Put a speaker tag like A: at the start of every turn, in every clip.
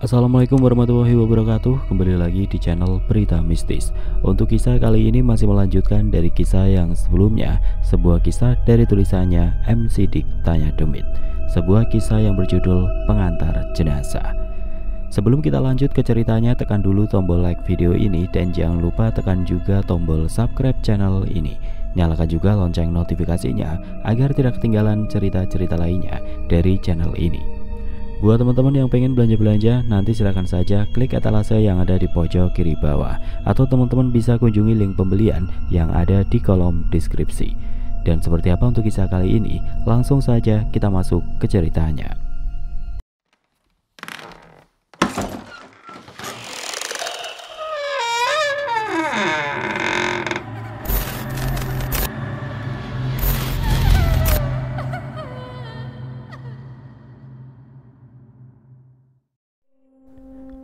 A: Assalamualaikum warahmatullahi wabarakatuh. Kembali lagi di channel Berita Mistis. Untuk kisah kali ini masih melanjutkan dari kisah yang sebelumnya. Sebuah kisah dari tulisannya M. Sidik Tanya Demit. Sebuah kisah yang berjudul Pengantar Jenazah. Sebelum kita lanjut ke ceritanya, tekan dulu tombol like video ini dan jangan lupa tekan juga tombol subscribe channel ini. Nyalakan juga lonceng notifikasinya agar tidak ketinggalan cerita-cerita lainnya dari channel ini. Buat teman-teman yang pengen belanja-belanja, nanti silahkan saja klik etalase yang ada di pojok kiri bawah, atau teman-teman bisa kunjungi link pembelian yang ada di kolom deskripsi. Dan seperti apa untuk kisah kali ini, langsung saja kita masuk ke ceritanya.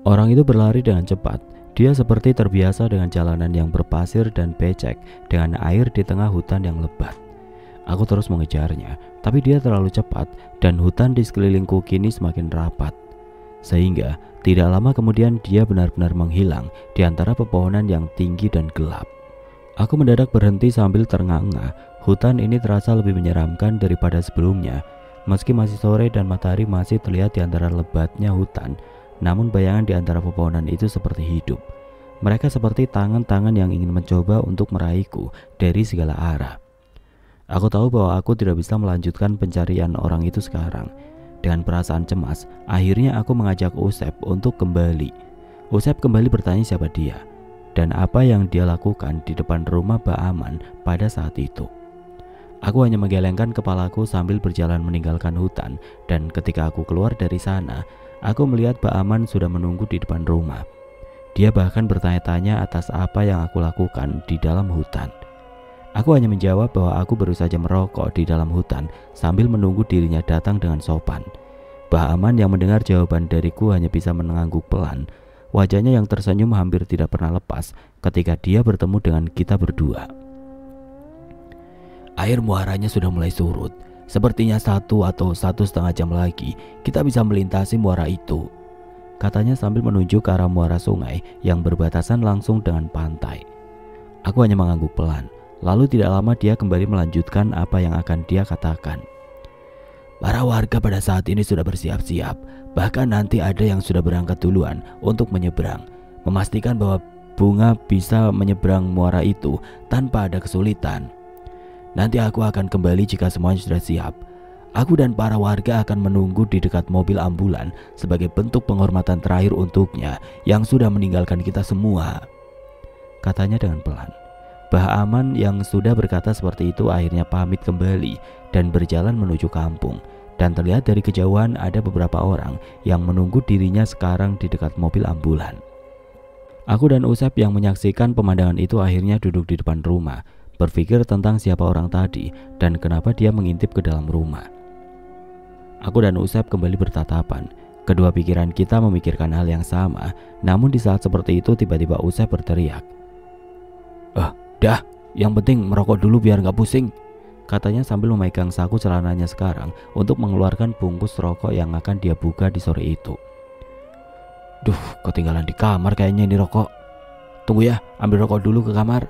A: Orang itu berlari dengan cepat. Dia seperti terbiasa dengan jalanan yang berpasir dan becek dengan air di tengah hutan yang lebat. Aku terus mengejarnya, tapi dia terlalu cepat dan hutan di sekelilingku kini semakin rapat. Sehingga tidak lama kemudian dia benar-benar menghilang di antara pepohonan yang tinggi dan gelap. Aku mendadak berhenti sambil ternganga. Hutan ini terasa lebih menyeramkan daripada sebelumnya. Meski masih sore dan matahari masih terlihat di antara lebatnya hutan, namun bayangan di antara pepohonan itu seperti hidup. Mereka seperti tangan-tangan yang ingin mencoba untuk meraihku dari segala arah. Aku tahu bahwa aku tidak bisa melanjutkan pencarian orang itu sekarang. Dengan perasaan cemas, akhirnya aku mengajak Usep untuk kembali. Usep kembali bertanya siapa dia dan apa yang dia lakukan di depan rumah Mbak Aman pada saat itu. Aku hanya menggelengkan kepalaku sambil berjalan meninggalkan hutan, dan ketika aku keluar dari sana, aku melihat Mbak Aman sudah menunggu di depan rumah. Dia bahkan bertanya-tanya atas apa yang aku lakukan di dalam hutan. Aku hanya menjawab bahwa aku baru saja merokok di dalam hutan sambil menunggu dirinya datang dengan sopan. Mbak Aman yang mendengar jawaban dariku hanya bisa mengangguk pelan. Wajahnya yang tersenyum hampir tidak pernah lepas ketika dia bertemu dengan kita berdua. Air muaranya sudah mulai surut. Sepertinya 1 atau 1,5 jam lagi kita bisa melintasi muara itu, katanya sambil menunjuk ke arah muara sungai yang berbatasan langsung dengan pantai. Aku hanya mengangguk pelan. Lalu tidak lama dia kembali melanjutkan apa yang akan dia katakan. Para warga pada saat ini sudah bersiap-siap. Bahkan nanti ada yang sudah berangkat duluan untuk menyeberang, memastikan bahwa Bunga bisa menyeberang muara itu tanpa ada kesulitan. Nanti aku akan kembali jika semuanya sudah siap. Aku dan para warga akan menunggu di dekat mobil ambulan sebagai bentuk penghormatan terakhir untuknya yang sudah meninggalkan kita semua, katanya dengan pelan. Mbah Aman yang sudah berkata seperti itu akhirnya pamit kembali dan berjalan menuju kampung. Dan terlihat dari kejauhan ada beberapa orang yang menunggu dirinya sekarang di dekat mobil ambulan. Aku dan Usep yang menyaksikan pemandangan itu akhirnya duduk di depan rumah, berpikir tentang siapa orang tadi dan kenapa dia mengintip ke dalam rumah. Aku dan Usep kembali bertatapan. Kedua pikiran kita memikirkan hal yang sama. Namun di saat seperti itu tiba-tiba Usep berteriak, dah, yang penting merokok dulu biar gak pusing, katanya sambil memegang saku celananya sekarang untuk mengeluarkan bungkus rokok yang akan dia buka di sore itu. Duh, ketinggalan di kamar kayaknya ini rokok. Tunggu ya, ambil rokok dulu ke kamar,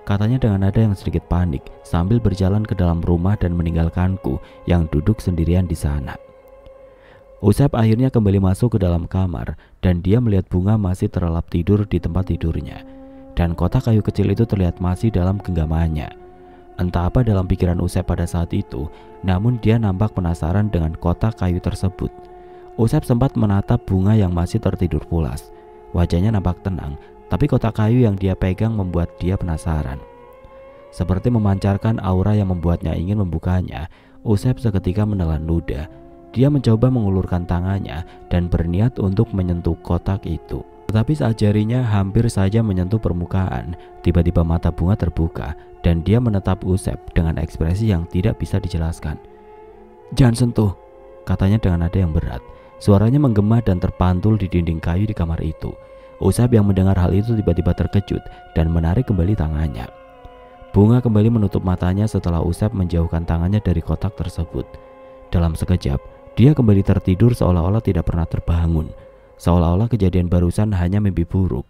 A: katanya dengan nada yang sedikit panik sambil berjalan ke dalam rumah dan meninggalkanku yang duduk sendirian di sana. Usep akhirnya kembali masuk ke dalam kamar dan dia melihat Bunga masih terlelap tidur di tempat tidurnya. Dan kotak kayu kecil itu terlihat masih dalam genggamannya. Entah apa dalam pikiran Usep pada saat itu, namun dia nampak penasaran dengan kotak kayu tersebut. Usep sempat menatap Bunga yang masih tertidur pulas. Wajahnya nampak tenang, tapi kotak kayu yang dia pegang membuat dia penasaran. Seperti memancarkan aura yang membuatnya ingin membukanya, Usep seketika menelan ludah. Dia mencoba mengulurkan tangannya dan berniat untuk menyentuh kotak itu. Tetapi saat jarinya hampir saja menyentuh permukaan, tiba-tiba mata Bunga terbuka dan dia menatap Usep dengan ekspresi yang tidak bisa dijelaskan. Jangan sentuh, katanya dengan nada yang berat. Suaranya menggema dan terpantul di dinding kayu di kamar itu. Usep yang mendengar hal itu tiba-tiba terkejut dan menarik kembali tangannya. Bunga kembali menutup matanya setelah Usep menjauhkan tangannya dari kotak tersebut. Dalam sekejap, dia kembali tertidur seolah-olah tidak pernah terbangun. seolah-olah kejadian barusan hanya mimpi buruk.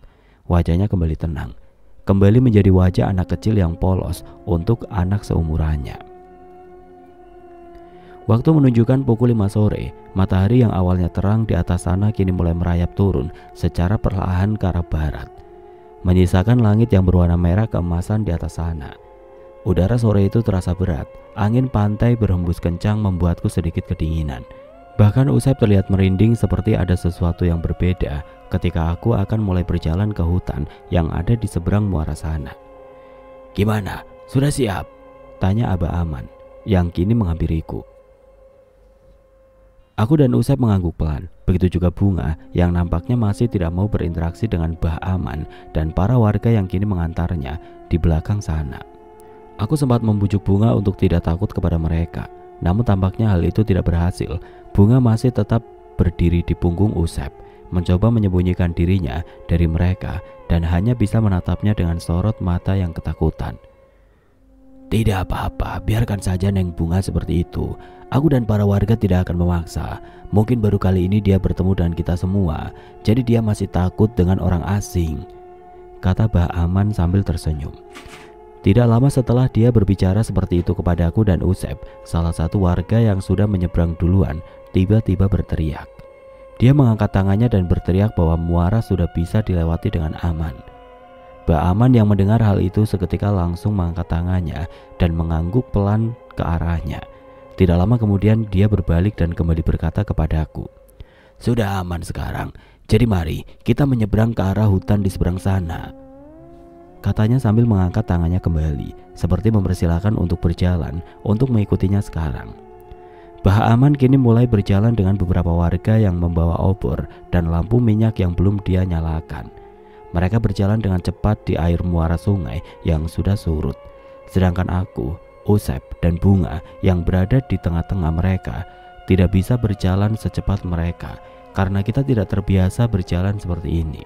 A: Wajahnya kembali tenang, kembali menjadi wajah anak kecil yang polos untuk anak seumurannya. Waktu menunjukkan pukul 5 sore, matahari yang awalnya terang di atas sana kini mulai merayap turun secara perlahan ke arah barat, menyisakan langit yang berwarna merah keemasan di atas sana. Udara sore itu terasa berat, angin pantai berhembus kencang membuatku sedikit kedinginan. Bahkan Usep terlihat merinding seperti ada sesuatu yang berbeda ketika aku akan mulai berjalan ke hutan yang ada di seberang muara sana. "Gimana? Sudah siap?" tanya Abah Aman yang kini menghampiriku. Aku dan Usep mengangguk pelan, begitu juga Bunga yang nampaknya masih tidak mau berinteraksi dengan Bah Aman dan para warga yang kini mengantarnya di belakang sana. Aku sempat membujuk Bunga untuk tidak takut kepada mereka, namun tampaknya hal itu tidak berhasil. Bunga masih tetap berdiri di punggung Usep, mencoba menyembunyikan dirinya dari mereka dan hanya bisa menatapnya dengan sorot mata yang ketakutan. "Tidak apa-apa, biarkan saja Neng Bunga seperti itu. Aku dan para warga tidak akan memaksa. Mungkin baru kali ini dia bertemu dengan kita semua, jadi dia masih takut dengan orang asing," kata Bah Aman sambil tersenyum. Tidak lama setelah dia berbicara seperti itu kepadaku dan Usep, salah satu warga yang sudah menyeberang duluan tiba-tiba berteriak. Dia mengangkat tangannya dan berteriak bahwa muara sudah bisa dilewati dengan aman. Bah Aman yang mendengar hal itu seketika langsung mengangkat tangannya dan mengangguk pelan ke arahnya. Tidak lama kemudian dia berbalik dan kembali berkata kepadaku, "Sudah aman sekarang, jadi mari kita menyeberang ke arah hutan di seberang sana," katanya sambil mengangkat tangannya kembali, seperti mempersilahkan untuk berjalan untuk mengikutinya sekarang. Bah Aman kini mulai berjalan dengan beberapa warga yang membawa obor dan lampu minyak yang belum dia nyalakan. Mereka berjalan dengan cepat di air muara sungai yang sudah surut, sedangkan aku, Usep, dan Bunga yang berada di tengah-tengah mereka tidak bisa berjalan secepat mereka karena kita tidak terbiasa berjalan seperti ini.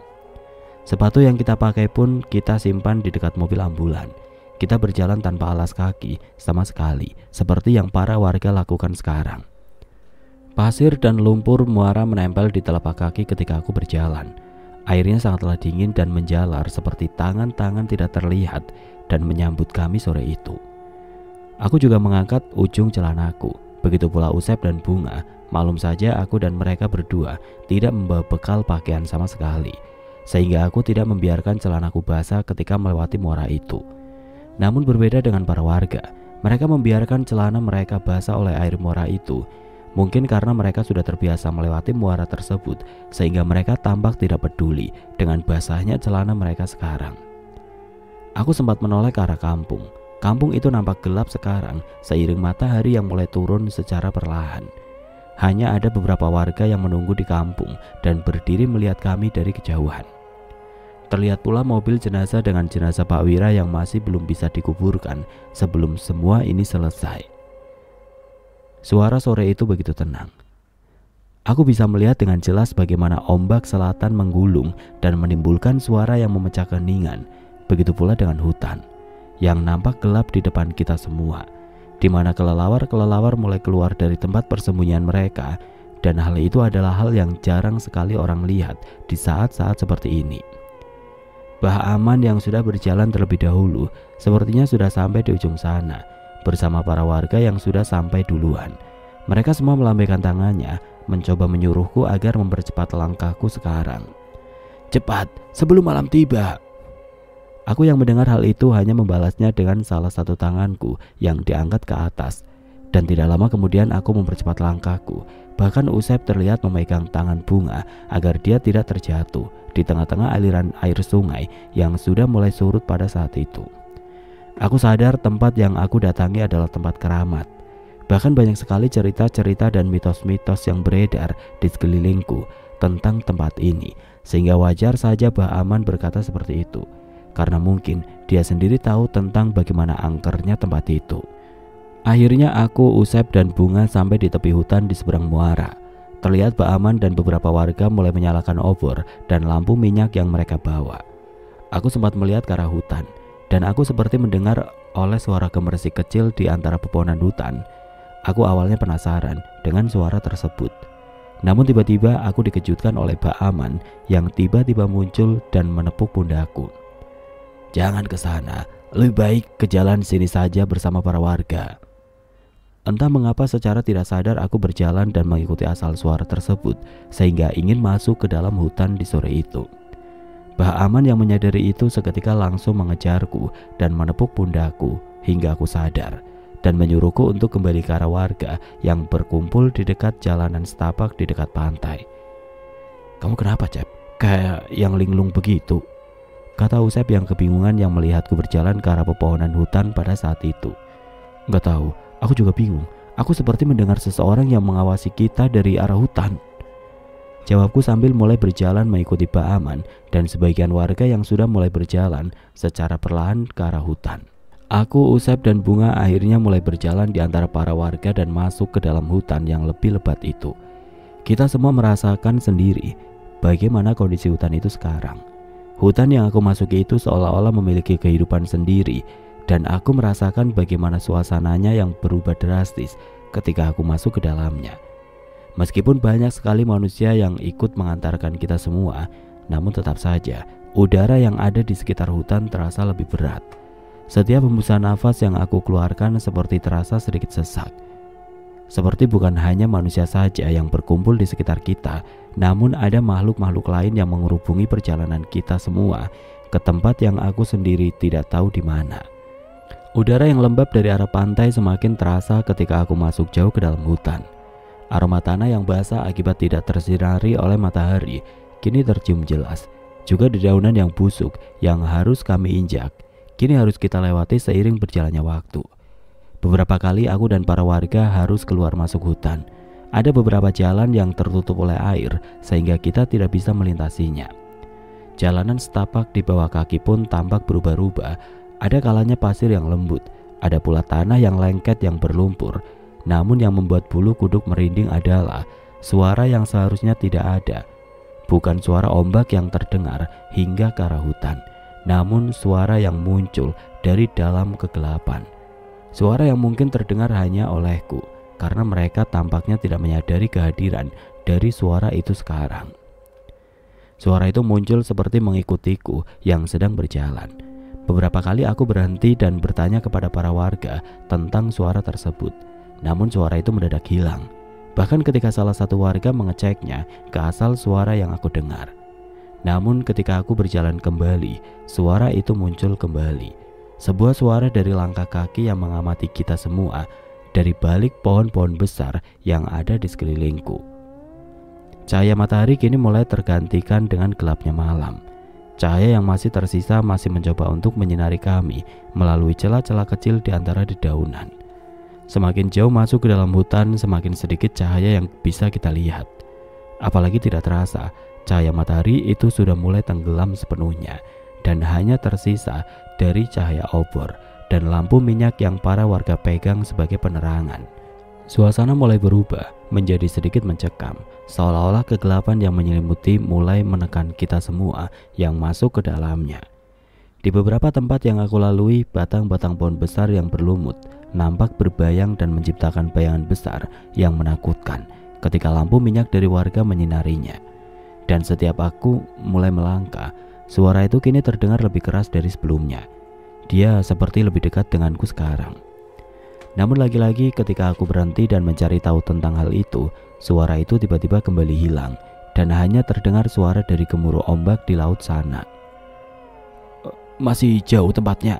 A: Sepatu yang kita pakai pun kita simpan di dekat mobil ambulan. Kita berjalan tanpa alas kaki sama sekali, seperti yang para warga lakukan sekarang. Pasir dan lumpur muara menempel di telapak kaki ketika aku berjalan. Airnya sangatlah dingin dan menjalar seperti tangan-tangan tidak terlihat dan menyambut kami sore itu. Aku juga mengangkat ujung celanaku, begitu pula Usep dan Bunga. Malum saja aku dan mereka berdua tidak membawa bekal pakaian sama sekali, sehingga aku tidak membiarkan celanaku basah ketika melewati muara itu. Namun berbeda dengan para warga, mereka membiarkan celana mereka basah oleh air muara itu. Mungkin karena mereka sudah terbiasa melewati muara tersebut, sehingga mereka tampak tidak peduli dengan basahnya celana mereka sekarang. Aku sempat menoleh ke arah kampung. Kampung itu nampak gelap sekarang seiring matahari yang mulai turun secara perlahan. Hanya ada beberapa warga yang menunggu di kampung dan berdiri melihat kami dari kejauhan. Terlihat pula mobil jenazah dengan jenazah Pak Wira yang masih belum bisa dikuburkan sebelum semua ini selesai. Suara sore itu begitu tenang. Aku bisa melihat dengan jelas bagaimana ombak selatan menggulung dan menimbulkan suara yang memecah keheningan. Begitu pula dengan hutan yang nampak gelap di depan kita semua, di mana kelelawar-kelelawar mulai keluar dari tempat persembunyian mereka, dan hal itu adalah hal yang jarang sekali orang lihat di saat-saat seperti ini. Bah Aman yang sudah berjalan terlebih dahulu sepertinya sudah sampai di ujung sana bersama para warga yang sudah sampai duluan. Mereka semua melambaikan tangannya mencoba menyuruhku agar mempercepat langkahku sekarang. "Cepat, sebelum malam tiba." Aku yang mendengar hal itu hanya membalasnya dengan salah satu tanganku yang diangkat ke atas. Dan tidak lama kemudian aku mempercepat langkahku. Bahkan Usep terlihat memegang tangan Bunga agar dia tidak terjatuh di tengah-tengah aliran air sungai yang sudah mulai surut pada saat itu. Aku sadar tempat yang aku datangi adalah tempat keramat. Bahkan banyak sekali cerita-cerita dan mitos-mitos yang beredar di sekelilingku tentang tempat ini, sehingga wajar saja Bah Aman berkata seperti itu, karena mungkin dia sendiri tahu tentang bagaimana angkernya tempat itu. Akhirnya aku, Usep, dan Bunga sampai di tepi hutan di seberang muara. Terlihat Bah Aman dan beberapa warga mulai menyalakan obor dan lampu minyak yang mereka bawa. Aku sempat melihat ke arah hutan, dan aku seperti mendengar oleh suara gemerisik kecil di antara pepohonan hutan. Aku awalnya penasaran dengan suara tersebut. Namun tiba-tiba aku dikejutkan oleh Pak Aman yang tiba-tiba muncul dan menepuk pundakku. "Jangan ke sana, lebih baik ke jalan sini saja bersama para warga." Entah mengapa secara tidak sadar aku berjalan dan mengikuti asal suara tersebut sehingga ingin masuk ke dalam hutan di sore itu. Bah Aman yang menyadari itu seketika langsung mengejarku dan menepuk pundakku hingga aku sadar dan menyuruhku untuk kembali ke arah warga yang berkumpul di dekat jalanan setapak di dekat pantai. "Kamu kenapa, Cep? Kayak yang linglung begitu," kata Usep yang kebingungan yang melihatku berjalan ke arah pepohonan hutan pada saat itu. "Nggak tahu, aku juga bingung. Aku seperti mendengar seseorang yang mengawasi kita dari arah hutan," jawabku sambil mulai berjalan mengikuti Pak Aman dan sebagian warga yang sudah mulai berjalan secara perlahan ke arah hutan. Aku, Usep, dan Bunga akhirnya mulai berjalan di antara para warga dan masuk ke dalam hutan yang lebih lebat itu. Kita semua merasakan sendiri bagaimana kondisi hutan itu sekarang. Hutan yang aku masuki itu seolah-olah memiliki kehidupan sendiri dan aku merasakan bagaimana suasananya yang berubah drastis ketika aku masuk ke dalamnya. Meskipun banyak sekali manusia yang ikut mengantarkan kita semua, namun tetap saja udara yang ada di sekitar hutan terasa lebih berat. Setiap hembusan nafas yang aku keluarkan seperti terasa sedikit sesak. Seperti bukan hanya manusia saja yang berkumpul di sekitar kita, namun ada makhluk-makhluk lain yang mengerubungi perjalanan kita semua ke tempat yang aku sendiri tidak tahu di mana. Udara yang lembab dari arah pantai semakin terasa ketika aku masuk jauh ke dalam hutan. Aroma tanah yang basah akibat tidak tersinari oleh matahari kini tercium jelas. Juga dedaunan yang busuk yang harus kami injak kini harus kita lewati seiring berjalannya waktu. Beberapa kali aku dan para warga harus keluar masuk hutan. Ada beberapa jalan yang tertutup oleh air sehingga kita tidak bisa melintasinya. Jalanan setapak di bawah kaki pun tampak berubah-ubah. Ada kalanya pasir yang lembut, ada pula tanah yang lengket yang berlumpur. Namun yang membuat bulu kuduk merinding adalah suara yang seharusnya tidak ada. Bukan suara ombak yang terdengar hingga ke arah hutan, namun suara yang muncul dari dalam kegelapan. Suara yang mungkin terdengar hanya olehku karena mereka tampaknya tidak menyadari kehadiran dari suara itu sekarang. Suara itu muncul seperti mengikutiku yang sedang berjalan. Beberapa kali aku berhenti dan bertanya kepada para warga tentang suara tersebut. Namun suara itu mendadak hilang. Bahkan ketika salah satu warga mengeceknya ke asal suara yang aku dengar. Namun ketika aku berjalan kembali, suara itu muncul kembali. Sebuah suara dari langkah kaki yang mengamati kita semua dari balik pohon-pohon besar yang ada di sekelilingku. Cahaya matahari kini mulai tergantikan dengan gelapnya malam. Cahaya yang masih tersisa masih mencoba untuk menyinari kami melalui celah-celah kecil di antara dedaunan. Semakin jauh masuk ke dalam hutan, semakin sedikit cahaya yang bisa kita lihat. Apalagi tidak terasa, cahaya matahari itu sudah mulai tenggelam sepenuhnya dan hanya tersisa dari cahaya obor dan lampu minyak yang para warga pegang sebagai penerangan. Suasana mulai berubah menjadi sedikit mencekam, seolah-olah kegelapan yang menyelimuti mulai menekan kita semua yang masuk ke dalamnya. Di beberapa tempat yang aku lalui, batang-batang pohon besar yang berlumut nampak berbayang dan menciptakan bayangan besar yang menakutkan ketika lampu minyak dari warga menyinarinya. Dan setiap aku mulai melangkah, suara itu kini terdengar lebih keras dari sebelumnya. Dia seperti lebih dekat denganku sekarang. Namun lagi-lagi ketika aku berhenti dan mencari tahu tentang hal itu, suara itu tiba-tiba kembali hilang dan hanya terdengar suara dari gemuruh ombak di laut sana. "Masih jauh tempatnya?"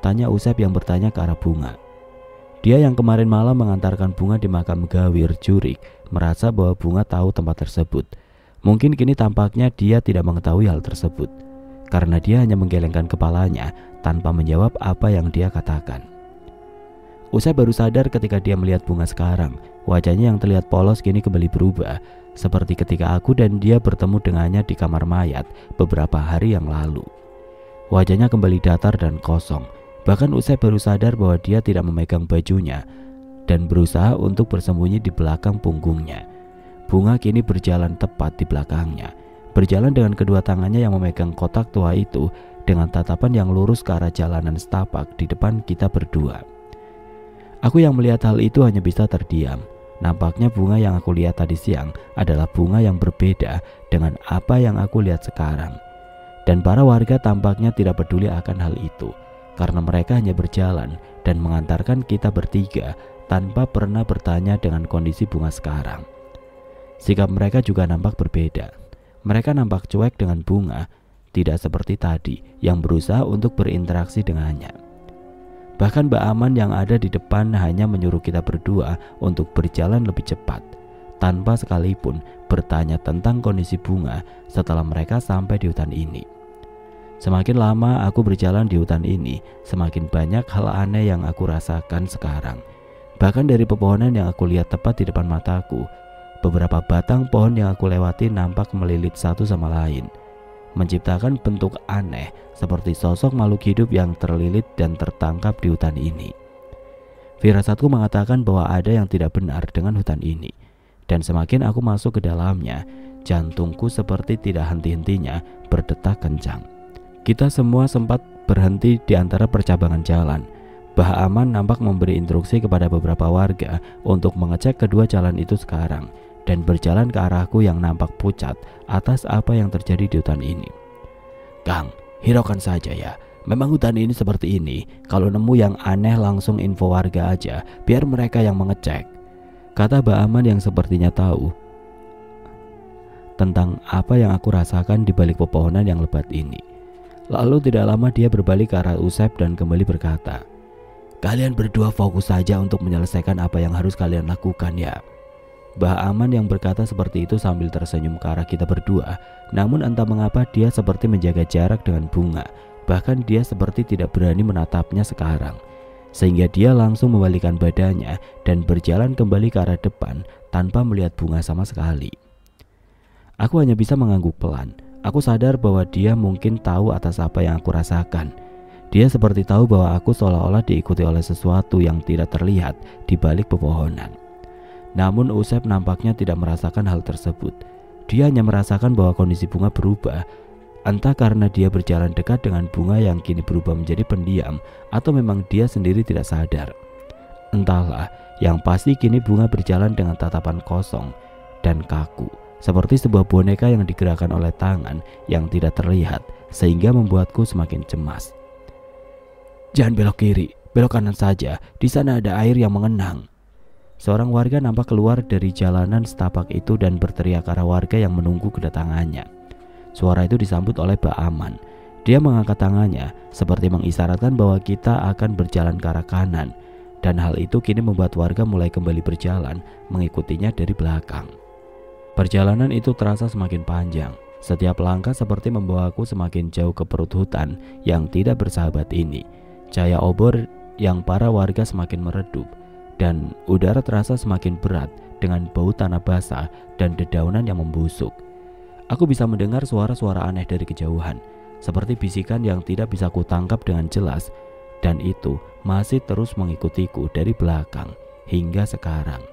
A: tanya Usep yang bertanya ke arah Bunga. Dia yang kemarin malam mengantarkan Bunga di makam Gawir Jurik merasa bahwa Bunga tahu tempat tersebut. Mungkin kini tampaknya dia tidak mengetahui hal tersebut karena dia hanya menggelengkan kepalanya tanpa menjawab apa yang dia katakan. Usep baru sadar ketika dia melihat Bunga sekarang. Wajahnya yang terlihat polos kini kembali berubah, seperti ketika aku dan dia bertemu dengannya di kamar mayat beberapa hari yang lalu. Wajahnya kembali datar dan kosong. Bahkan Usep baru sadar bahwa dia tidak memegang bajunya dan berusaha untuk bersembunyi di belakang punggungnya. Bunga kini berjalan tepat di belakangnya, berjalan dengan kedua tangannya yang memegang kotak tua itu dengan tatapan yang lurus ke arah jalanan setapak di depan kita berdua. Aku yang melihat hal itu hanya bisa terdiam. Nampaknya bunga yang aku lihat tadi siang adalah bunga yang berbeda dengan apa yang aku lihat sekarang. Dan para warga tampaknya tidak peduli akan hal itu, karena mereka hanya berjalan dan mengantarkan kita bertiga tanpa pernah bertanya dengan kondisi bunga sekarang. Sikap mereka juga nampak berbeda. Mereka nampak cuek dengan bunga, tidak seperti tadi yang berusaha untuk berinteraksi dengannya. Bahkan Mbak Aman yang ada di depan hanya menyuruh kita berdua untuk berjalan lebih cepat, tanpa sekalipun bertanya tentang kondisi bunga setelah mereka sampai di hutan ini. Semakin lama aku berjalan di hutan ini, semakin banyak hal aneh yang aku rasakan sekarang. Bahkan dari pepohonan yang aku lihat tepat di depan mataku, beberapa batang pohon yang aku lewati nampak melilit satu sama lain, menciptakan bentuk aneh seperti sosok makhluk hidup yang terlilit dan tertangkap di hutan ini. Firasatku mengatakan bahwa ada yang tidak benar dengan hutan ini, dan semakin aku masuk ke dalamnya, jantungku seperti tidak henti-hentinya berdetak kencang. Kita semua sempat berhenti di antara percabangan jalan. Mbah Aman nampak memberi instruksi kepada beberapa warga untuk mengecek kedua jalan itu sekarang dan berjalan ke arahku yang nampak pucat atas apa yang terjadi di hutan ini. "Kang, hiraukan saja ya. Memang hutan ini seperti ini. Kalau nemu yang aneh langsung info warga aja, biar mereka yang mengecek," kata Mbah Aman yang sepertinya tahu tentang apa yang aku rasakan di balik pepohonan yang lebat ini. Lalu tidak lama dia berbalik ke arah Usep dan kembali berkata, "Kalian berdua fokus saja untuk menyelesaikan apa yang harus kalian lakukan ya." Mbah Aman yang berkata seperti itu sambil tersenyum ke arah kita berdua. Namun entah mengapa dia seperti menjaga jarak dengan bunga. Bahkan dia seperti tidak berani menatapnya sekarang, sehingga dia langsung membalikkan badannya dan berjalan kembali ke arah depan tanpa melihat bunga sama sekali. Aku hanya bisa mengangguk pelan. Aku sadar bahwa dia mungkin tahu atas apa yang aku rasakan. Dia seperti tahu bahwa aku seolah-olah diikuti oleh sesuatu yang tidak terlihat di balik pepohonan. Namun Usep nampaknya tidak merasakan hal tersebut. Dia hanya merasakan bahwa kondisi bunga berubah, entah karena dia berjalan dekat dengan bunga yang kini berubah menjadi pendiam, atau memang dia sendiri tidak sadar. Entahlah, yang pasti kini bunga berjalan dengan tatapan kosong dan kaku, seperti sebuah boneka yang digerakkan oleh tangan yang tidak terlihat, sehingga membuatku semakin cemas. "Jangan belok kiri, belok kanan saja. Di sana ada air yang mengenang." Seorang warga nampak keluar dari jalanan setapak itu dan berteriak ke arah warga yang menunggu kedatangannya. Suara itu disambut oleh Mbah Aman. Dia mengangkat tangannya seperti mengisyaratkan bahwa kita akan berjalan ke arah kanan, dan hal itu kini membuat warga mulai kembali berjalan mengikutinya dari belakang. Perjalanan itu terasa semakin panjang. Setiap langkah seperti membawaku semakin jauh ke perut hutan yang tidak bersahabat ini. Cahaya obor yang para warga semakin meredup, dan udara terasa semakin berat dengan bau tanah basah dan dedaunan yang membusuk. Aku bisa mendengar suara-suara aneh dari kejauhan, seperti bisikan yang tidak bisa kutangkap dengan jelas, dan itu masih terus mengikutiku dari belakang hingga sekarang.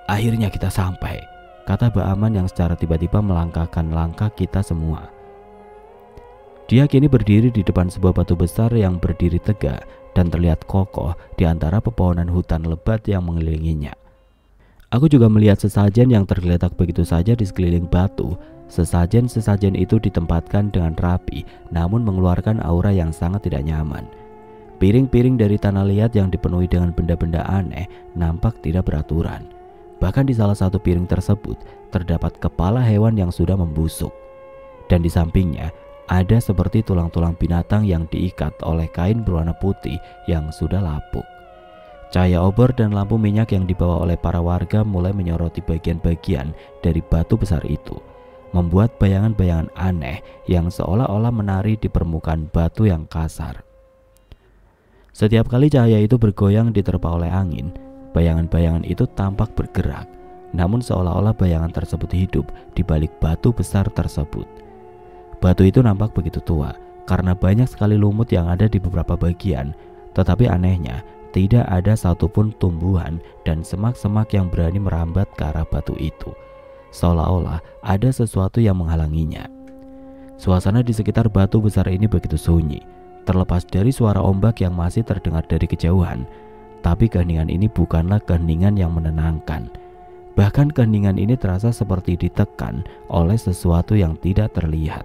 A: "Akhirnya kita sampai," kata Mbah Aman yang secara tiba-tiba melangkahkan langkah kita semua. Dia kini berdiri di depan sebuah batu besar yang berdiri tegak dan terlihat kokoh di antara pepohonan hutan lebat yang mengelilinginya. Aku juga melihat sesajen yang tergeletak begitu saja di sekeliling batu. Sesajen-sesajen itu ditempatkan dengan rapi, namun mengeluarkan aura yang sangat tidak nyaman. Piring-piring dari tanah liat yang dipenuhi dengan benda-benda aneh nampak tidak beraturan. Bahkan di salah satu piring tersebut terdapat kepala hewan yang sudah membusuk, dan di sampingnya ada seperti tulang-tulang binatang yang diikat oleh kain berwarna putih yang sudah lapuk. Cahaya obor dan lampu minyak yang dibawa oleh para warga mulai menyoroti bagian-bagian dari batu besar itu, membuat bayangan-bayangan aneh yang seolah-olah menari di permukaan batu yang kasar. Setiap kali cahaya itu bergoyang diterpa oleh angin, bayangan-bayangan itu tampak bergerak, namun seolah-olah bayangan tersebut hidup di balik batu besar tersebut. Batu itu nampak begitu tua karena banyak sekali lumut yang ada di beberapa bagian, tetapi anehnya tidak ada satupun tumbuhan dan semak-semak yang berani merambat ke arah batu itu, seolah-olah ada sesuatu yang menghalanginya. Suasana di sekitar batu besar ini begitu sunyi. Terlepas dari suara ombak yang masih terdengar dari kejauhan, Tapi keheningan ini bukanlah keheningan yang menenangkan. Bahkan keheningan ini terasa seperti ditekan oleh sesuatu yang tidak terlihat.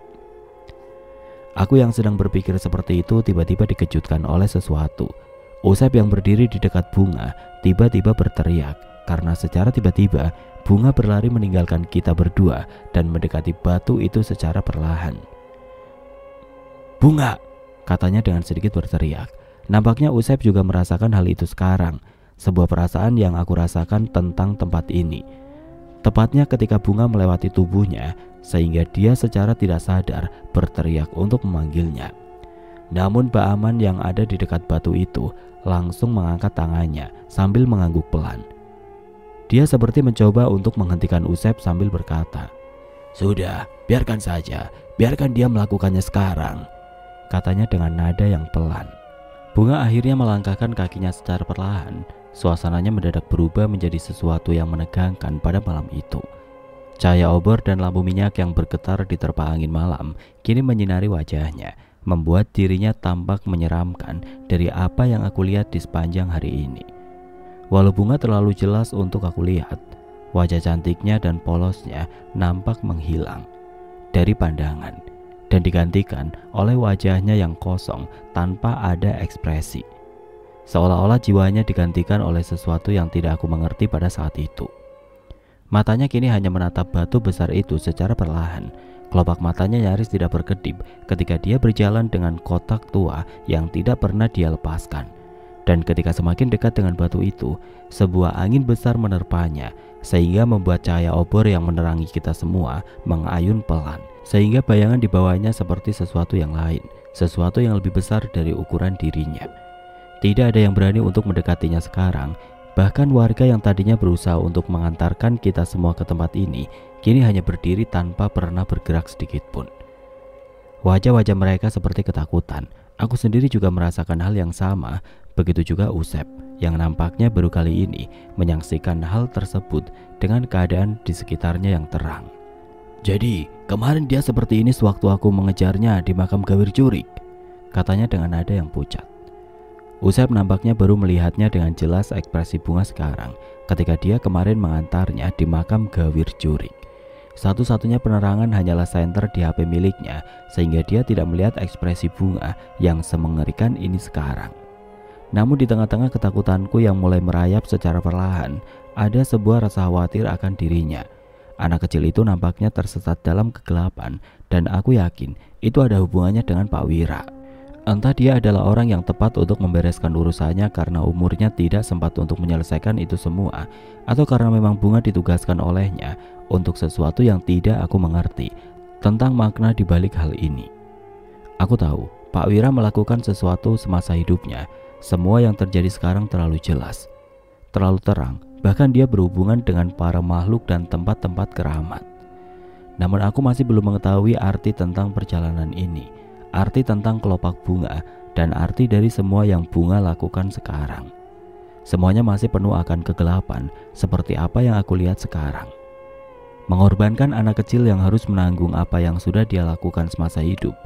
A: Aku yang sedang berpikir seperti itu tiba-tiba dikejutkan oleh sesuatu. Usep yang berdiri di dekat Bunga tiba-tiba berteriak karena secara tiba-tiba Bunga berlari meninggalkan kita berdua dan mendekati batu itu secara perlahan. "Bunga!" katanya dengan sedikit berteriak. Nampaknya Usep juga merasakan hal itu sekarang, sebuah perasaan yang aku rasakan tentang tempat ini. Tepatnya ketika Bunga melewati tubuhnya, sehingga dia secara tidak sadar berteriak untuk memanggilnya. Namun Mbak Aman yang ada di dekat batu itu langsung mengangkat tangannya sambil mengangguk pelan. Dia seperti mencoba untuk menghentikan Usep sambil berkata, "Sudah, biarkan saja, biarkan dia melakukannya sekarang," katanya dengan nada yang pelan. Bunga akhirnya melangkahkan kakinya secara perlahan. Suasananya mendadak berubah menjadi sesuatu yang menegangkan pada malam itu. Cahaya obor dan lampu minyak yang bergetar diterpa angin malam kini menyinari wajahnya, membuat dirinya tampak menyeramkan dari apa yang aku lihat di sepanjang hari ini. Walau Bunga terlalu jelas untuk aku lihat, wajah cantiknya dan polosnya nampak menghilang dari pandangan dan digantikan oleh wajahnya yang kosong tanpa ada ekspresi. Seolah-olah jiwanya digantikan oleh sesuatu yang tidak aku mengerti pada saat itu. Matanya kini hanya menatap batu besar itu secara perlahan. Kelopak matanya nyaris tidak berkedip ketika dia berjalan dengan kotak tua yang tidak pernah dia lepaskan. Dan ketika semakin dekat dengan batu itu, sebuah angin besar menerpanya sehingga membuat cahaya obor yang menerangi kita semua mengayun pelan, sehingga bayangan di bawahnya seperti sesuatu yang lain, sesuatu yang lebih besar dari ukuran dirinya. Tidak ada yang berani untuk mendekatinya sekarang. Bahkan warga yang tadinya berusaha untuk mengantarkan kita semua ke tempat ini kini hanya berdiri tanpa pernah bergerak sedikit pun. Wajah-wajah mereka seperti ketakutan. Aku sendiri juga merasakan hal yang sama. Begitu juga Usep yang nampaknya baru kali ini menyaksikan hal tersebut dengan keadaan di sekitarnya yang terang. "Jadi kemarin dia seperti ini sewaktu aku mengejarnya di makam Gawir Jurik," katanya dengan nada yang pucat. Usep nampaknya baru melihatnya dengan jelas ekspresi Bunga sekarang ketika dia kemarin mengantarnya di makam Gawir Jurik. Satu-satunya penerangan hanyalah senter di HP miliknya, sehingga dia tidak melihat ekspresi Bunga yang semengerikan ini sekarang. Namun di tengah-tengah ketakutanku yang mulai merayap secara perlahan, ada sebuah rasa khawatir akan dirinya. Anak kecil itu nampaknya tersesat dalam kegelapan, dan aku yakin itu ada hubungannya dengan Pak Wira. Entah dia adalah orang yang tepat untuk membereskan urusannya karena umurnya tidak sempat untuk menyelesaikan itu semua, atau karena memang Bunga ditugaskan olehnya untuk sesuatu yang tidak aku mengerti tentang makna di balik hal ini. Aku tahu Pak Wira melakukan sesuatu semasa hidupnya. Semua yang terjadi sekarang terlalu jelas, terlalu terang, bahkan dia berhubungan dengan para makhluk dan tempat-tempat keramat. Namun aku masih belum mengetahui arti tentang perjalanan ini, arti tentang kelopak Bunga, dan arti dari semua yang Bunga lakukan sekarang. Semuanya masih penuh akan kegelapan, seperti apa yang aku lihat sekarang. Mengorbankan anak kecil yang harus menanggung apa yang sudah dia lakukan semasa hidup.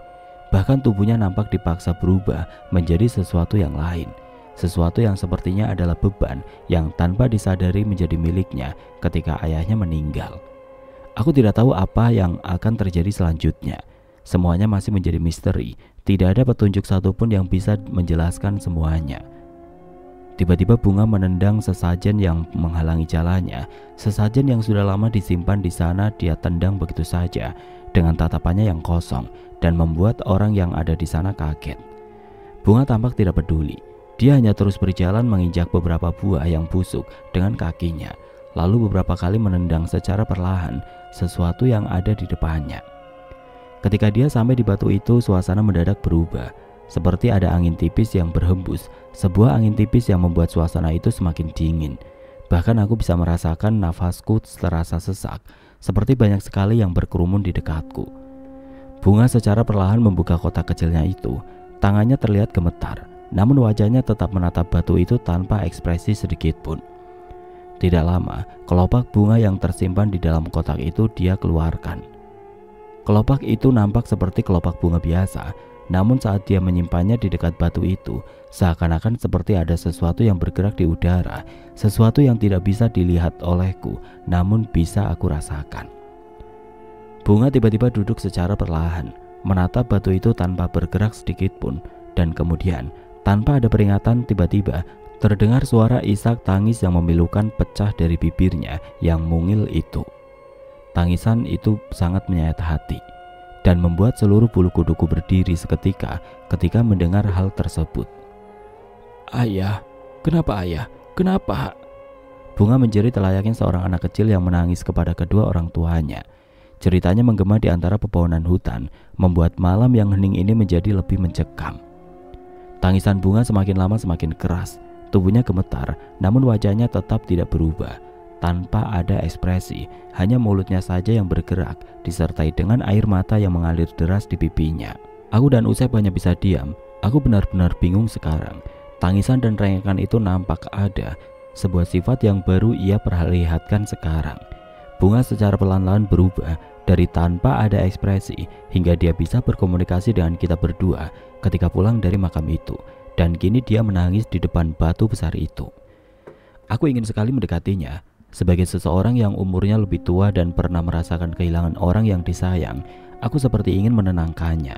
A: Bahkan tubuhnya nampak dipaksa berubah menjadi sesuatu yang lain, sesuatu yang sepertinya adalah beban yang tanpa disadari menjadi miliknya ketika ayahnya meninggal. Aku tidak tahu apa yang akan terjadi selanjutnya. Semuanya masih menjadi misteri. Tidak ada petunjuk satupun yang bisa menjelaskan semuanya. Tiba-tiba Bunga menendang sesajen yang menghalangi jalannya. Sesajen yang sudah lama disimpan di sana dia tendang begitu saja dengan tatapannya yang kosong dan membuat orang yang ada di sana kaget. Bunga tampak tidak peduli. Dia hanya terus berjalan menginjak beberapa buah yang busuk dengan kakinya, lalu beberapa kali menendang secara perlahan sesuatu yang ada di depannya. Ketika dia sampai di batu itu, suasana mendadak berubah. Seperti ada angin tipis yang berhembus, sebuah angin tipis yang membuat suasana itu semakin dingin. Bahkan aku bisa merasakan nafasku terasa sesak, seperti banyak sekali yang berkerumun di dekatku. Bunga secara perlahan membuka kotak kecilnya itu. Tangannya terlihat gemetar, namun wajahnya tetap menatap batu itu tanpa ekspresi sedikit pun. Tidak lama, kelopak bunga yang tersimpan di dalam kotak itu dia keluarkan. Kelopak itu nampak seperti kelopak bunga biasa, Namun saat dia menyimpannya di dekat batu itu, seakan-akan seperti ada sesuatu yang bergerak di udara, sesuatu yang tidak bisa dilihat olehku, namun bisa aku rasakan. Bunga tiba-tiba duduk secara perlahan, menatap batu itu tanpa bergerak sedikit pun, dan kemudian tanpa ada peringatan tiba-tiba terdengar suara isak tangis yang memilukan pecah dari bibirnya yang mungil itu. Tangisan itu sangat menyayat hati dan membuat seluruh bulu kuduku berdiri seketika ketika mendengar hal tersebut. "Ayah, kenapa ayah? Kenapa?" Bunga menjerit layaknya seorang anak kecil yang menangis kepada kedua orang tuanya. Ceritanya menggema di antara pepohonan hutan, membuat malam yang hening ini menjadi lebih mencekam. Tangisan Bunga semakin lama semakin keras, tubuhnya gemetar, namun wajahnya tetap tidak berubah. Tanpa ada ekspresi, hanya mulutnya saja yang bergerak, disertai dengan air mata yang mengalir deras di pipinya. Aku dan Usep hanya bisa diam. Aku benar-benar bingung sekarang. Tangisan dan rengekan itu nampak ada, sebuah sifat yang baru ia perlihatkan sekarang. Bunga secara pelan-pelan berubah dari tanpa ada ekspresi hingga dia bisa berkomunikasi dengan kita berdua ketika pulang dari makam itu, dan kini dia menangis di depan batu besar itu. Aku ingin sekali mendekatinya. Sebagai seseorang yang umurnya lebih tua dan pernah merasakan kehilangan orang yang disayang, aku seperti ingin menenangkannya.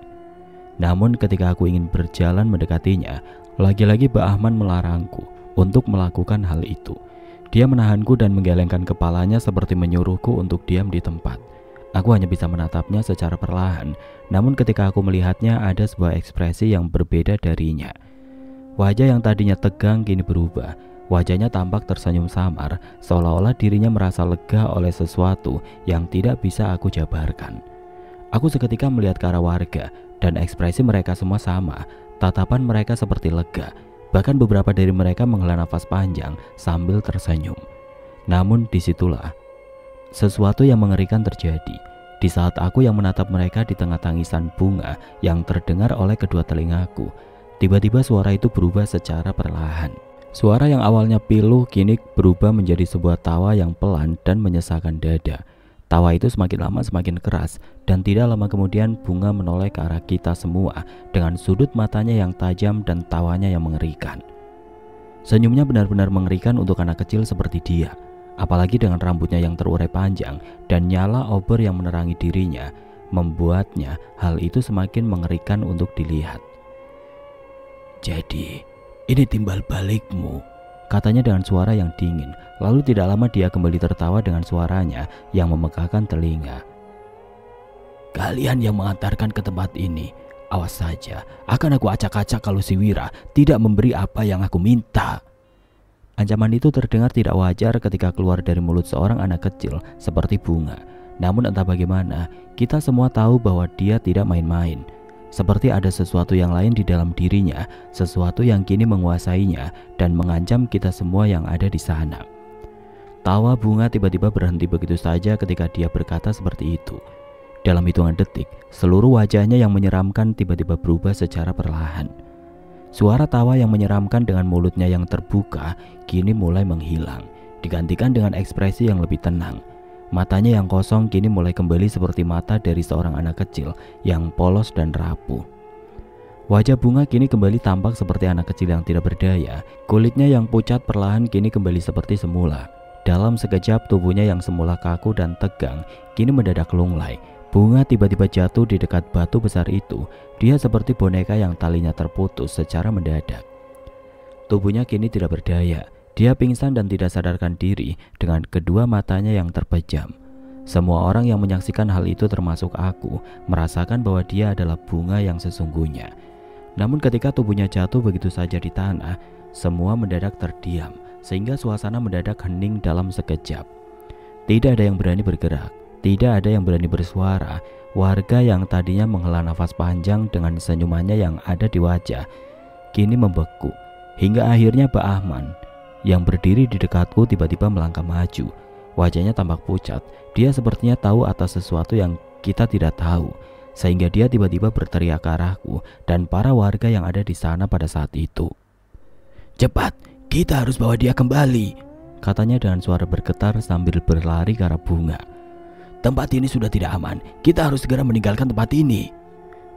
A: Namun ketika aku ingin berjalan mendekatinya, lagi-lagi Mbak Ahman melarangku untuk melakukan hal itu. Dia menahanku dan menggelengkan kepalanya seperti menyuruhku untuk diam di tempat. Aku hanya bisa menatapnya secara perlahan, namun ketika aku melihatnya ada sebuah ekspresi yang berbeda darinya. Wajah yang tadinya tegang kini berubah. Wajahnya tampak tersenyum samar, seolah-olah dirinya merasa lega oleh sesuatu yang tidak bisa aku jabarkan. Aku seketika melihat ke arah warga, dan ekspresi mereka semua sama. Tatapan mereka seperti lega, bahkan beberapa dari mereka menghela nafas panjang sambil tersenyum. Namun disitulah sesuatu yang mengerikan terjadi. Di saat aku yang menatap mereka di tengah tangisan Bunga yang terdengar oleh kedua telingaku, tiba-tiba suara itu berubah secara perlahan. Suara yang awalnya pilu kini berubah menjadi sebuah tawa yang pelan dan menyesakkan dada. Tawa itu semakin lama semakin keras, dan tidak lama kemudian Bunga menoleh ke arah kita semua dengan sudut matanya yang tajam dan tawanya yang mengerikan. Senyumnya benar-benar mengerikan untuk anak kecil seperti dia, apalagi dengan rambutnya yang terurai panjang dan nyala obor yang menerangi dirinya, membuatnya hal itu semakin mengerikan untuk dilihat. "Jadi ini timbal balikmu," katanya dengan suara yang dingin. Lalu tidak lama dia kembali tertawa dengan suaranya yang memegahkan telinga. "Kalian yang mengantarkan ke tempat ini, awas saja, akan aku acak-acak kalau si Wira tidak memberi apa yang aku minta." Ancaman itu terdengar tidak wajar ketika keluar dari mulut seorang anak kecil seperti Bunga. Namun entah bagaimana, kita semua tahu bahwa dia tidak main-main. Seperti ada sesuatu yang lain di dalam dirinya, sesuatu yang kini menguasainya dan mengancam kita semua yang ada di sana. Tawa Bunga tiba-tiba berhenti begitu saja ketika dia berkata seperti itu. Dalam hitungan detik, seluruh wajahnya yang menyeramkan tiba-tiba berubah secara perlahan. Suara tawa yang menyeramkan dengan mulutnya yang terbuka kini mulai menghilang, digantikan dengan ekspresi yang lebih tenang. Matanya yang kosong kini mulai kembali seperti mata dari seorang anak kecil yang polos dan rapuh. Wajah Bunga kini kembali tampak seperti anak kecil yang tidak berdaya. Kulitnya yang pucat perlahan kini kembali seperti semula. Dalam sekejap tubuhnya yang semula kaku dan tegang kini mendadak lunglai. Bunga tiba-tiba jatuh di dekat batu besar itu. Dia seperti boneka yang talinya terputus secara mendadak. Tubuhnya kini tidak berdaya. Dia pingsan dan tidak sadarkan diri dengan kedua matanya yang terpejam. Semua orang yang menyaksikan hal itu termasuk aku merasakan bahwa dia adalah Bunga yang sesungguhnya. Namun ketika tubuhnya jatuh begitu saja di tanah, semua mendadak terdiam sehingga suasana mendadak hening dalam sekejap. Tidak ada yang berani bergerak, tidak ada yang berani bersuara. Warga yang tadinya menghela nafas panjang dengan senyumannya yang ada di wajah kini membeku, hingga akhirnya Mbak Ahman yang berdiri di dekatku tiba-tiba melangkah maju. Wajahnya tampak pucat. Dia sepertinya tahu atas sesuatu yang kita tidak tahu, sehingga dia tiba-tiba berteriak ke arahku dan para warga yang ada di sana pada saat itu. "Cepat, kita harus bawa dia kembali," katanya dengan suara bergetar sambil berlari ke arah Bunga. "Tempat ini sudah tidak aman, kita harus segera meninggalkan tempat ini."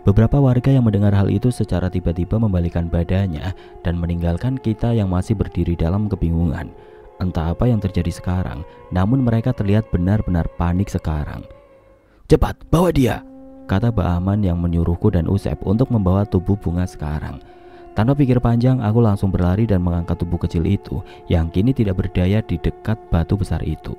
A: Beberapa warga yang mendengar hal itu secara tiba-tiba membalikkan badannya dan meninggalkan kita yang masih berdiri dalam kebingungan. Entah apa yang terjadi sekarang, namun mereka terlihat benar-benar panik sekarang. "Cepat, bawa dia!" kata Ba'aman yang menyuruhku dan Usep untuk membawa tubuh Bunga sekarang. Tanpa pikir panjang, aku langsung berlari dan mengangkat tubuh kecil itu yang kini tidak berdaya di dekat batu besar itu.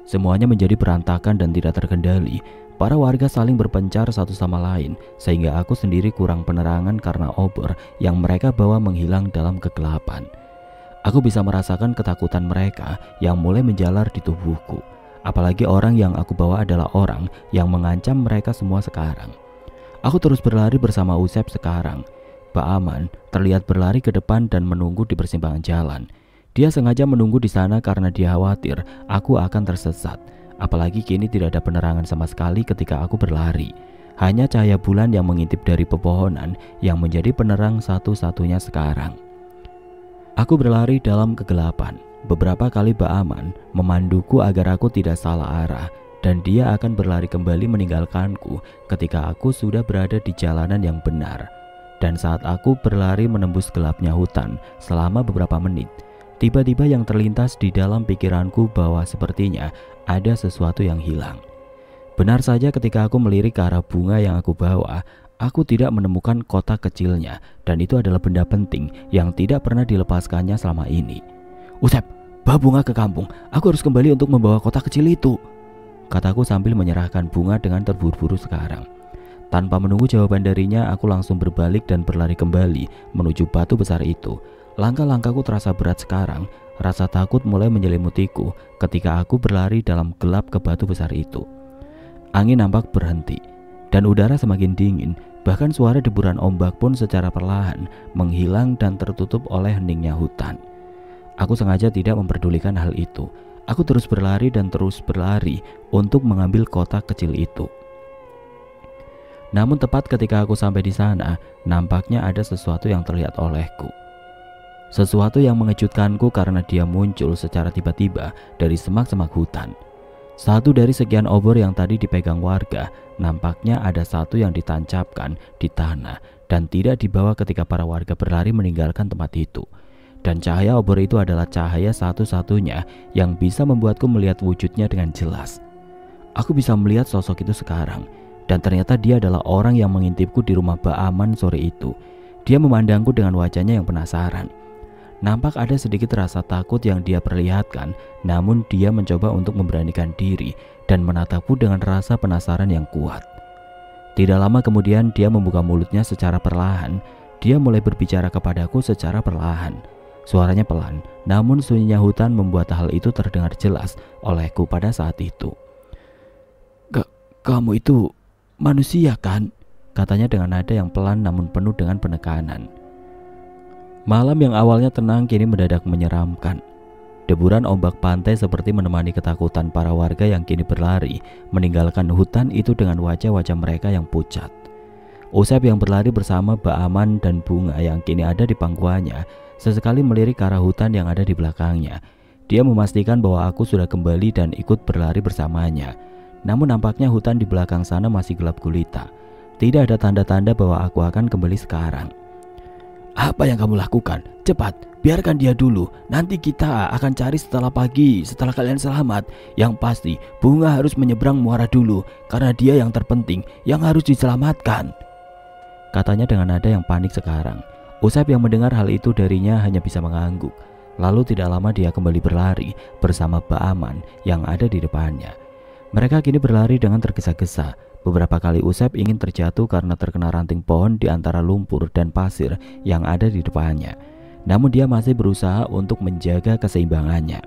A: Semuanya menjadi berantakan dan tidak terkendali. Para warga saling berpencar satu sama lain, sehingga aku sendiri kurang penerangan karena obor yang mereka bawa menghilang dalam kegelapan. Aku bisa merasakan ketakutan mereka yang mulai menjalar di tubuhku. Apalagi orang yang aku bawa adalah orang yang mengancam mereka semua sekarang. Aku terus berlari bersama Usep sekarang. Ba'aman terlihat berlari ke depan dan menunggu di persimpangan jalan. Dia sengaja menunggu di sana karena dia khawatir aku akan tersesat. Apalagi kini tidak ada penerangan sama sekali ketika aku berlari. Hanya cahaya bulan yang mengintip dari pepohonan yang menjadi penerang satu-satunya sekarang. Aku berlari dalam kegelapan. Beberapa kali Ba'aman memanduku agar aku tidak salah arah, dan dia akan berlari kembali meninggalkanku ketika aku sudah berada di jalanan yang benar. Dan saat aku berlari menembus gelapnya hutan selama beberapa menit, tiba-tiba yang terlintas di dalam pikiranku bahwa sepertinya ada sesuatu yang hilang. Benar saja, ketika aku melirik ke arah bunga yang aku bawa, aku tidak menemukan kotak kecilnya, dan itu adalah benda penting yang tidak pernah dilepaskannya selama ini. "Usep, bawa bunga ke kampung. Aku harus kembali untuk membawa kotak kecil itu," kataku sambil menyerahkan bunga dengan terburu-buru sekarang. Tanpa menunggu jawaban darinya, aku langsung berbalik dan berlari kembali menuju batu besar itu. Langkah-langkahku terasa berat sekarang. Rasa takut mulai menyelimutiku ketika aku berlari dalam gelap ke batu besar itu. Angin nampak berhenti dan udara semakin dingin. Bahkan suara deburan ombak pun secara perlahan menghilang dan tertutup oleh heningnya hutan. Aku sengaja tidak memperdulikan hal itu. Aku terus berlari dan terus berlari untuk mengambil kotak kecil itu. Namun tepat ketika aku sampai di sana, nampaknya ada sesuatu yang terlihat olehku. Sesuatu yang mengejutkanku karena dia muncul secara tiba-tiba dari semak-semak hutan. Satu dari sekian obor yang tadi dipegang warga, nampaknya ada satu yang ditancapkan di tanah dan tidak dibawa ketika para warga berlari meninggalkan tempat itu. Dan cahaya obor itu adalah cahaya satu-satunya yang bisa membuatku melihat wujudnya dengan jelas. Aku bisa melihat sosok itu sekarang, dan ternyata dia adalah orang yang mengintipku di rumah Ba'aman sore itu. Dia memandangku dengan wajahnya yang penasaran. Nampak ada sedikit rasa takut yang dia perlihatkan, namun dia mencoba untuk memberanikan diri dan menatapku dengan rasa penasaran yang kuat. Tidak lama kemudian dia membuka mulutnya secara perlahan. Dia mulai berbicara kepadaku secara perlahan. Suaranya pelan, namun sunyinya hutan membuat hal itu terdengar jelas olehku pada saat itu. Kamu itu manusia kan?" katanya dengan nada yang pelan namun penuh dengan penekanan. Malam yang awalnya tenang kini mendadak menyeramkan. Deburan ombak pantai seperti menemani ketakutan para warga yang kini berlari meninggalkan hutan itu dengan wajah-wajah mereka yang pucat. Usep yang berlari bersama Ba'aman dan Bunga yang kini ada di pangkuannya sesekali melirik ke arah hutan yang ada di belakangnya. Dia memastikan bahwa aku sudah kembali dan ikut berlari bersamanya. Namun nampaknya hutan di belakang sana masih gelap gulita. Tidak ada tanda-tanda bahwa aku akan kembali sekarang. "Apa yang kamu lakukan? Cepat, biarkan dia dulu. Nanti kita akan cari setelah pagi, setelah kalian selamat. Yang pasti, Bunga harus menyeberang muara dulu, karena dia yang terpenting, yang harus diselamatkan," katanya dengan nada yang panik sekarang. Usep yang mendengar hal itu darinya hanya bisa mengangguk. Lalu tidak lama dia kembali berlari bersama Ba'aman yang ada di depannya. Mereka kini berlari dengan tergesa-gesa. Beberapa kali Usep ingin terjatuh karena terkena ranting pohon di antara lumpur dan pasir yang ada di depannya. Namun dia masih berusaha untuk menjaga keseimbangannya.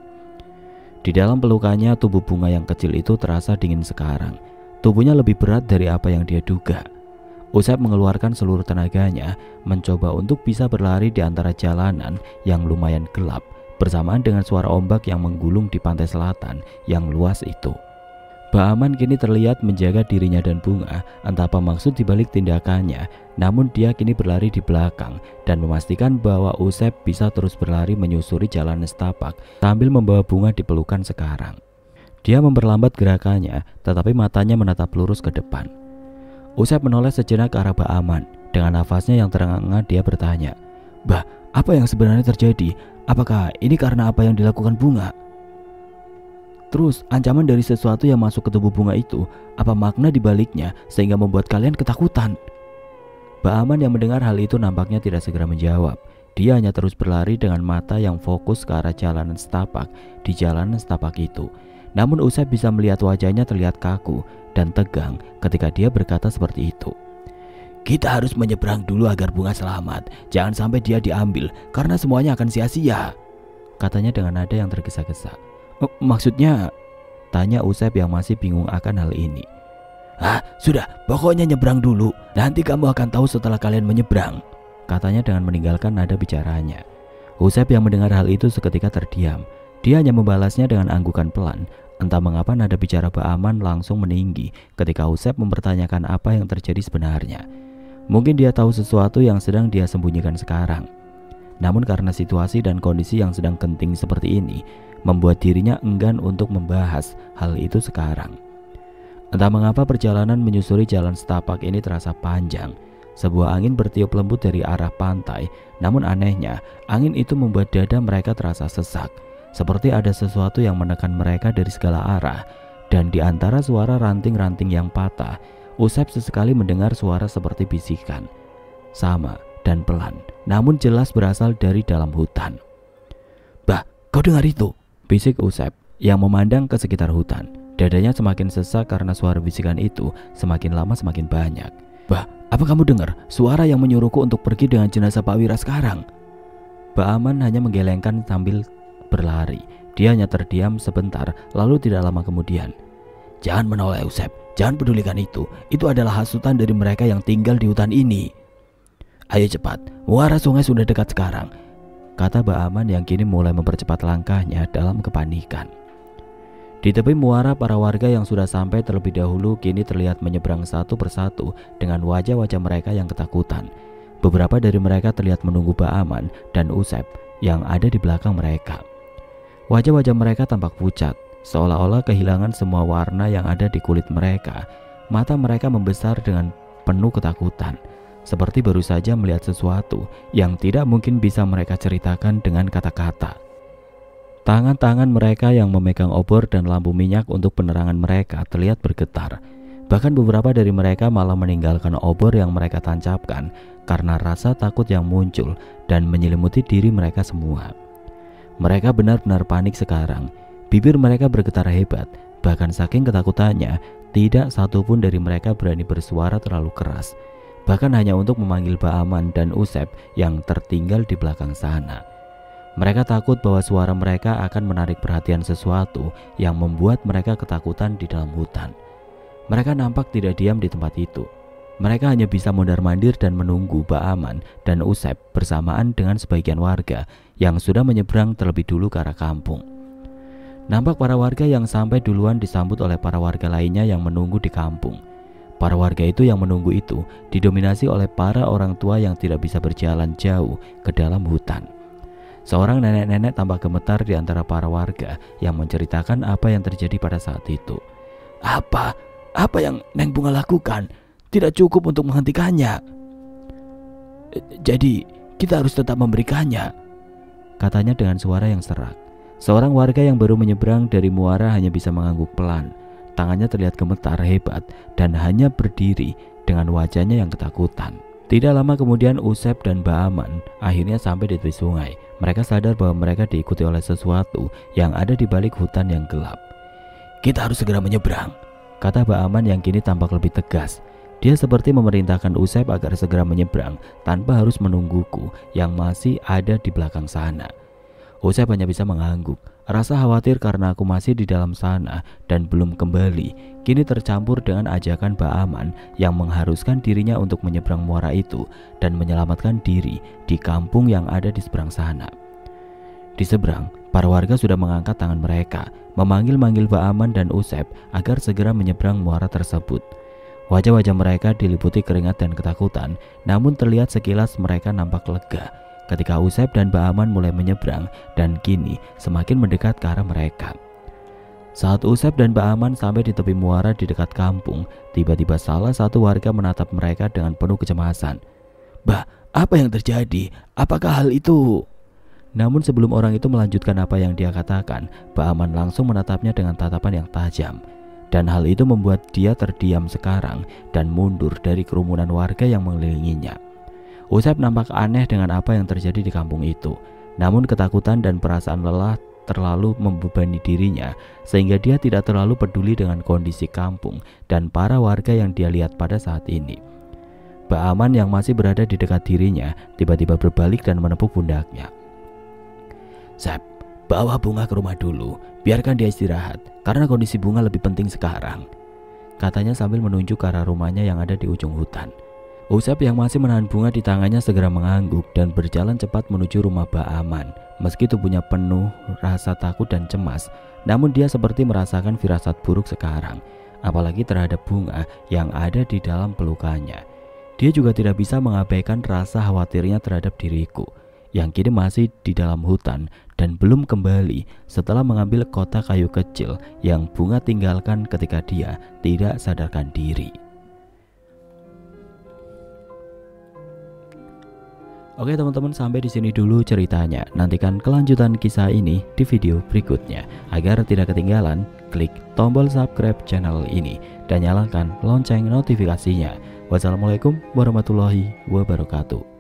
A: Di dalam pelukannya, tubuh Bunga yang kecil itu terasa dingin sekarang. Tubuhnya lebih berat dari apa yang dia duga. Usep mengeluarkan seluruh tenaganya, mencoba untuk bisa berlari di antara jalanan yang lumayan gelap, bersamaan dengan suara ombak yang menggulung di pantai selatan yang luas itu. Ba'aman kini terlihat menjaga dirinya dan Bunga, entah apa maksud dibalik tindakannya. Namun dia kini berlari di belakang dan memastikan bahwa Usep bisa terus berlari menyusuri jalan setapak sambil membawa Bunga di pelukan sekarang. Dia memperlambat gerakannya, tetapi matanya menatap lurus ke depan. Usep menoleh sejenak ke arah Ba'aman. Dengan nafasnya yang terengah-engah dia bertanya, "Bah, apa yang sebenarnya terjadi? Apakah ini karena apa yang dilakukan bunga? Terus ancaman dari sesuatu yang masuk ke tubuh bunga itu, apa makna dibaliknya sehingga membuat kalian ketakutan?" Ba'aman yang mendengar hal itu nampaknya tidak segera menjawab. Dia hanya terus berlari dengan mata yang fokus ke arah jalanan setapak di jalanan setapak itu. Namun Usep bisa melihat wajahnya terlihat kaku dan tegang ketika dia berkata seperti itu. "Kita harus menyeberang dulu agar bunga selamat. Jangan sampai dia diambil karena semuanya akan sia-sia," katanya dengan nada yang tergesa-gesa. "Maksudnya?" tanya Usep yang masih bingung akan hal ini. Sudah, pokoknya nyebrang dulu. Nanti kamu akan tahu setelah kalian menyeberang," katanya dengan meninggalkan nada bicaranya. Usep yang mendengar hal itu seketika terdiam. Dia hanya membalasnya dengan anggukan pelan. Entah mengapa nada bicara Ba'aman langsung meninggi ketika Usep mempertanyakan apa yang terjadi sebenarnya. Mungkin dia tahu sesuatu yang sedang dia sembunyikan sekarang. Namun karena situasi dan kondisi yang sedang genting seperti ini, membuat dirinya enggan untuk membahas hal itu sekarang. Entah mengapa perjalanan menyusuri jalan setapak ini terasa panjang. Sebuah angin bertiup lembut dari arah pantai. Namun anehnya, angin itu membuat dada mereka terasa sesak. Seperti ada sesuatu yang menekan mereka dari segala arah. Dan di antara suara ranting-ranting yang patah, Usep sesekali mendengar suara seperti bisikan. Sama dan pelan, namun jelas berasal dari dalam hutan. "Bah, kau dengar itu?" bisik Usep yang memandang ke sekitar hutan. Dadanya semakin sesak karena suara bisikan itu semakin lama semakin banyak. "Bah, apa kamu dengar suara yang menyuruhku untuk pergi dengan jenazah Pak Wira sekarang?" Ba'aman hanya menggelengkan sambil berlari. Dia hanya terdiam sebentar, lalu tidak lama kemudian, "Jangan menoleh Usep, jangan pedulikan itu. Itu adalah hasutan dari mereka yang tinggal di hutan ini. Ayo cepat, muara sungai sudah dekat sekarang," kata Ba'aman yang kini mulai mempercepat langkahnya dalam kepanikan. Di tepi muara, para warga yang sudah sampai terlebih dahulu kini terlihat menyeberang satu persatu dengan wajah-wajah mereka yang ketakutan. Beberapa dari mereka terlihat menunggu Ba'aman dan Usep yang ada di belakang mereka. Wajah-wajah mereka tampak pucat, seolah-olah kehilangan semua warna yang ada di kulit mereka. Mata mereka membesar dengan penuh ketakutan, seperti baru saja melihat sesuatu yang tidak mungkin bisa mereka ceritakan dengan kata-kata. Tangan-tangan mereka yang memegang obor dan lampu minyak untuk penerangan mereka terlihat bergetar. Bahkan beberapa dari mereka malah meninggalkan obor yang mereka tancapkan karena rasa takut yang muncul dan menyelimuti diri mereka semua. Mereka benar-benar panik sekarang. Bibir mereka bergetar hebat. Bahkan saking ketakutannya, tidak satupun dari mereka berani bersuara terlalu keras. Bahkan hanya untuk memanggil Ba'aman dan Usep yang tertinggal di belakang sana. Mereka takut bahwa suara mereka akan menarik perhatian sesuatu yang membuat mereka ketakutan di dalam hutan. Mereka nampak tidak diam di tempat itu. Mereka hanya bisa mondar-mandir dan menunggu Ba'aman dan Usep bersamaan dengan sebagian warga yang sudah menyeberang terlebih dulu ke arah kampung. Nampak para warga yang sampai duluan disambut oleh para warga lainnya yang menunggu di kampung. Para warga itu yang menunggu itu didominasi oleh para orang tua yang tidak bisa berjalan jauh ke dalam hutan. Seorang nenek-nenek tampak gemetar di antara para warga yang menceritakan apa yang terjadi pada saat itu. Apa yang Neng Bunga lakukan tidak cukup untuk menghentikannya. Jadi kita harus tetap memberikannya, katanya dengan suara yang serak. Seorang warga yang baru menyeberang dari muara hanya bisa mengangguk pelan. Tangannya terlihat gemetar hebat dan hanya berdiri dengan wajahnya yang ketakutan. Tidak lama kemudian Usep dan Ba'aman akhirnya sampai di tepi sungai. Mereka sadar bahwa mereka diikuti oleh sesuatu yang ada di balik hutan yang gelap. "Kita harus segera menyeberang," kata Ba'aman yang kini tampak lebih tegas. Dia seperti memerintahkan Usep agar segera menyeberang tanpa harus menungguku yang masih ada di belakang sana. Usep hanya bisa mengangguk. Rasa khawatir karena aku masih di dalam sana dan belum kembali kini tercampur dengan ajakan Ba'aman yang mengharuskan dirinya untuk menyeberang muara itu dan menyelamatkan diri di kampung yang ada di seberang sana. Di seberang, para warga sudah mengangkat tangan mereka, memanggil-manggil Ba'aman dan Usep agar segera menyeberang muara tersebut. Wajah-wajah mereka diliputi keringat dan ketakutan, namun terlihat sekilas mereka nampak lega ketika Usep dan Ba'aman mulai menyeberang dan kini semakin mendekat ke arah mereka. Saat Usep dan Mbak Aman sampai di tepi muara di dekat kampung, tiba-tiba salah satu warga menatap mereka dengan penuh kecemasan. "Bah, apa yang terjadi? Apakah hal itu?" Namun sebelum orang itu melanjutkan apa yang dia katakan, Mbak Aman langsung menatapnya dengan tatapan yang tajam. Dan hal itu membuat dia terdiam sekarang dan mundur dari kerumunan warga yang mengelilinginya. Usep nampak aneh dengan apa yang terjadi di kampung itu. Namun ketakutan dan perasaan lelah terlalu membebani dirinya sehingga dia tidak terlalu peduli dengan kondisi kampung dan para warga yang dia lihat pada saat ini. Mbak Aman yang masih berada di dekat dirinya tiba-tiba berbalik dan menepuk pundaknya. "Sep, bawa Bunga ke rumah dulu, biarkan dia istirahat karena kondisi Bunga lebih penting sekarang," katanya sambil menunjuk ke arah rumahnya yang ada di ujung hutan. Usep yang masih menahan Bunga di tangannya segera mengangguk dan berjalan cepat menuju rumah Mbak Aman. Meski tubuhnya penuh rasa takut dan cemas, namun dia seperti merasakan firasat buruk sekarang, apalagi terhadap Bunga yang ada di dalam pelukannya. Dia juga tidak bisa mengabaikan rasa khawatirnya terhadap diriku, yang kini masih di dalam hutan dan belum kembali setelah mengambil kotak kayu kecil yang Bunga tinggalkan ketika dia tidak sadarkan diri. Oke teman-teman, sampai di sini dulu ceritanya. Nantikan kelanjutan kisah ini di video berikutnya. Agar tidak ketinggalan, klik tombol subscribe channel ini dan nyalakan lonceng notifikasinya. Wassalamualaikum warahmatullahi wabarakatuh.